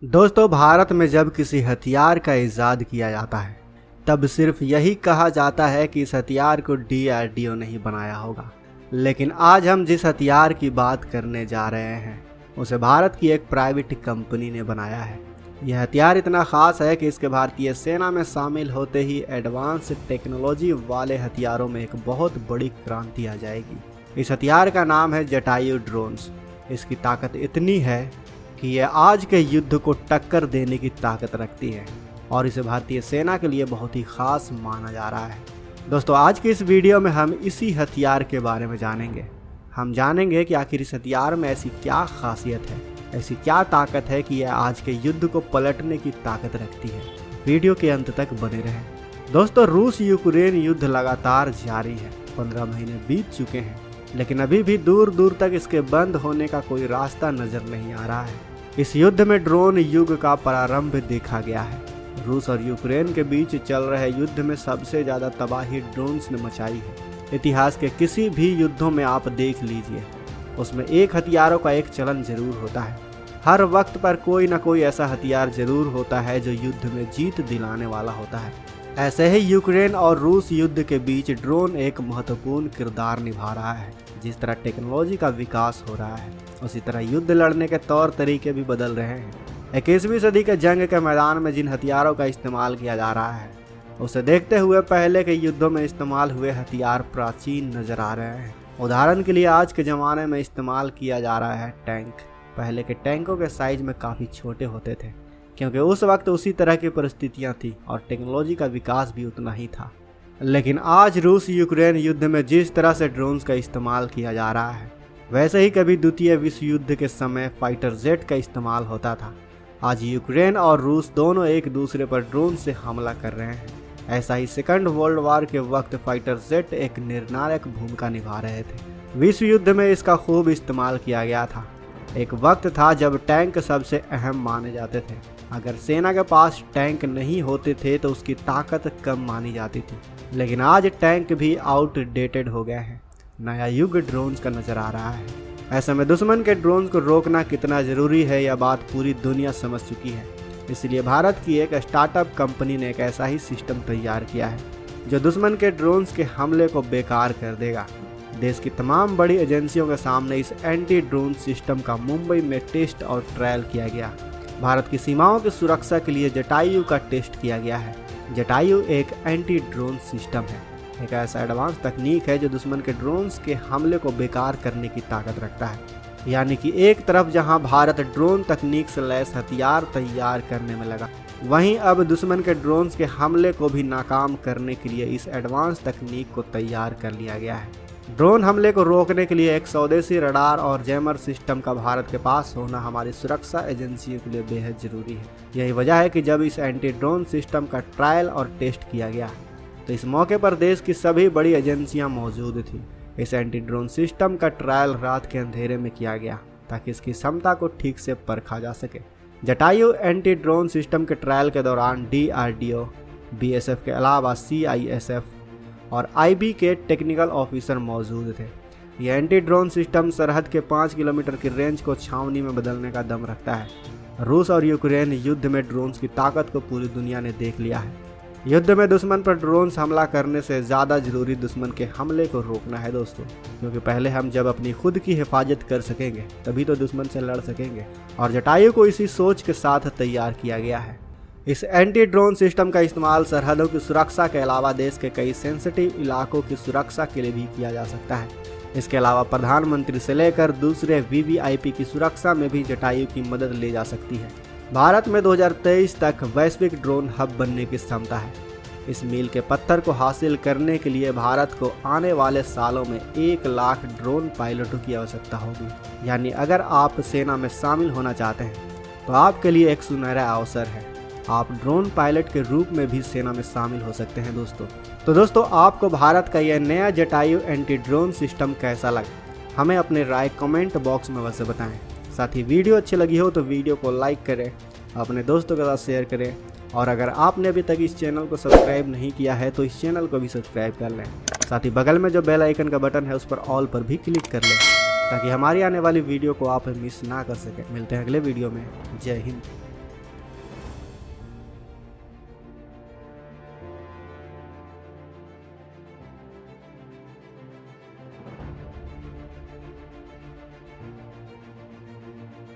दोस्तों, भारत में जब किसी हथियार का इजाद किया जाता है तब सिर्फ यही कहा जाता है कि इस हथियार को DRDO नहीं बनाया होगा। लेकिन आज हम जिस हथियार की बात करने जा रहे हैं उसे भारत की एक प्राइवेट कंपनी ने बनाया है। यह हथियार इतना ख़ास है कि इसके भारतीय सेना में शामिल होते ही एडवांस टेक्नोलॉजी वाले हथियारों में एक बहुत बड़ी क्रांति आ जाएगी। इस हथियार का नाम है जटायु ड्रोन्स। इसकी ताकत इतनी है कि यह आज के युद्ध को टक्कर देने की ताकत रखती है और इसे भारतीय सेना के लिए बहुत ही खास माना जा रहा है। दोस्तों, आज की इस वीडियो में हम इसी हथियार के बारे में जानेंगे। हम जानेंगे कि आखिर इस हथियार में ऐसी क्या खासियत है, ऐसी क्या ताकत है कि यह आज के युद्ध को पलटने की ताकत रखती है। वीडियो के अंत तक बने रहें। दोस्तों, रूस यूक्रेन युद्ध लगातार जारी है। 15 महीने बीत चुके हैं, लेकिन अभी भी दूर दूर तक इसके बंद होने का कोई रास्ता नजर नहीं आ रहा है। इस युद्ध में ड्रोन युग का प्रारंभ देखा गया है। रूस और यूक्रेन के बीच चल रहे युद्ध में सबसे ज्यादा तबाही ड्रोन्स ने मचाई है। इतिहास के किसी भी युद्धों में आप देख लीजिए, उसमें एक हथियारों का एक चलन जरूर होता है। हर वक्त पर कोई ना कोई ऐसा हथियार जरूर होता है जो युद्ध में जीत दिलाने वाला होता है। ऐसे ही यूक्रेन और रूस युद्ध के बीच ड्रोन एक महत्वपूर्ण किरदार निभा रहा है। जिस तरह टेक्नोलॉजी का विकास हो रहा है, उसी तरह युद्ध लड़ने के तौर तरीके भी बदल रहे हैं। 21वीं सदी के जंग के मैदान में जिन हथियारों का इस्तेमाल किया जा रहा है, उसे देखते हुए पहले के युद्धों में इस्तेमाल हुए हथियार प्राचीन नजर आ रहे हैं। उदाहरण के लिए आज के ज़माने में इस्तेमाल किया जा रहा है टैंक। पहले के टैंकों के साइज में काफ़ी छोटे होते थे, क्योंकि उस वक्त उसी तरह की परिस्थितियां थी और टेक्नोलॉजी का विकास भी उतना ही था। लेकिन आज रूस यूक्रेन युद्ध में जिस तरह से ड्रोन्स का इस्तेमाल किया जा रहा है, वैसे ही कभी द्वितीय विश्व युद्ध के समय फाइटर जेट का इस्तेमाल होता था। आज यूक्रेन और रूस दोनों एक दूसरे पर ड्रोन से हमला कर रहे हैं। ऐसा ही सेकंड वर्ल्ड वॉर के वक्त फाइटर जेट एक निर्णायक भूमिका निभा रहे थे। विश्व युद्ध में इसका खूब इस्तेमाल किया गया था। एक वक्त था जब टैंक सबसे अहम माने जाते थे। अगर सेना के पास टैंक नहीं होते थे तो उसकी ताकत कम मानी जाती थी। लेकिन आज टैंक भी आउटडेटेड हो गए हैं। नया युग ड्रोन्स का नजर आ रहा है। ऐसे में दुश्मन के ड्रोन्स को रोकना कितना जरूरी है, यह बात पूरी दुनिया समझ चुकी है। इसलिए भारत की एक स्टार्टअप कंपनी ने एक ऐसा ही सिस्टम तैयार किया है जो दुश्मन के ड्रोन्स के हमले को बेकार कर देगा। देश की तमाम बड़ी एजेंसियों के सामने इस एंटी ड्रोन सिस्टम का मुंबई में टेस्ट और ट्रायल किया गया। भारत की सीमाओं की सुरक्षा के लिए जटायु का टेस्ट किया गया है। जटायु एक एंटी ड्रोन सिस्टम है, एक ऐसा एडवांस तकनीक है जो दुश्मन के ड्रोन्स के हमले को बेकार करने की ताकत रखता है। यानी कि एक तरफ जहां भारत ड्रोन तकनीक से लैस हथियार तैयार करने में लगा, वहीं अब दुश्मन के ड्रोन्स के हमले को भी नाकाम करने के लिए इस एडवांस तकनीक को तैयार कर लिया गया है। ड्रोन हमले को रोकने के लिए एक स्वदेशी रडार और जैमर सिस्टम का भारत के पास होना हमारी सुरक्षा एजेंसियों के लिए बेहद जरूरी है। यही वजह है कि जब इस एंटी ड्रोन सिस्टम का ट्रायल और टेस्ट किया गया तो इस मौके पर देश की सभी बड़ी एजेंसियां मौजूद थी। इस एंटी ड्रोन सिस्टम का ट्रायल रात के अंधेरे में किया गया ताकि इसकी क्षमता को ठीक से परखा जा सके। जटायु एंटी ड्रोन सिस्टम के ट्रायल के दौरान DRDO, BSF के अलावा CISF और IB के टेक्निकल ऑफिसर मौजूद थे। यह एंटी ड्रोन सिस्टम सरहद के 5 किलोमीटर की रेंज को छावनी में बदलने का दम रखता है। रूस और यूक्रेन युद्ध में ड्रोन्स की ताकत को पूरी दुनिया ने देख लिया है। युद्ध में दुश्मन पर ड्रोन्स हमला करने से ज़्यादा जरूरी दुश्मन के हमले को रोकना है दोस्तों, क्योंकि पहले हम जब अपनी खुद की हिफाजत कर सकेंगे तभी तो दुश्मन से लड़ सकेंगे। और जटायु को इसी सोच के साथ तैयार किया गया है। इस एंटी ड्रोन सिस्टम का इस्तेमाल सरहदों की सुरक्षा के अलावा देश के कई सेंसिटिव इलाकों की सुरक्षा के लिए भी किया जा सकता है। इसके अलावा प्रधानमंत्री से लेकर दूसरे VVIP की सुरक्षा में भी जटायु की मदद ली जा सकती है। भारत में 2023 तक वैश्विक ड्रोन हब बनने की क्षमता है। इस मील के पत्थर को हासिल करने के लिए भारत को आने वाले सालों में 1 लाख ड्रोन पायलटों की आवश्यकता होगी। यानी अगर आप सेना में शामिल होना चाहते हैं तो आपके लिए एक सुनहरा अवसर है। आप ड्रोन पायलट के रूप में भी सेना में शामिल हो सकते हैं दोस्तों। तो दोस्तों, आपको भारत का यह नया जटायु एंटी ड्रोन सिस्टम कैसा लगा, हमें अपने राय कमेंट बॉक्स में वैसे बताएं। साथ ही वीडियो अच्छी लगी हो तो वीडियो को लाइक करें, अपने दोस्तों के साथ शेयर करें और अगर आपने अभी तक इस चैनल को सब्सक्राइब नहीं किया है तो इस चैनल को भी सब्सक्राइब कर लें। साथ ही बगल में जो बेल आइकन का बटन है उस पर ऑल पर भी क्लिक कर लें ताकि हमारी आने वाली वीडियो को आप मिस ना कर सकें। मिलते हैं अगले वीडियो में। जय हिंद।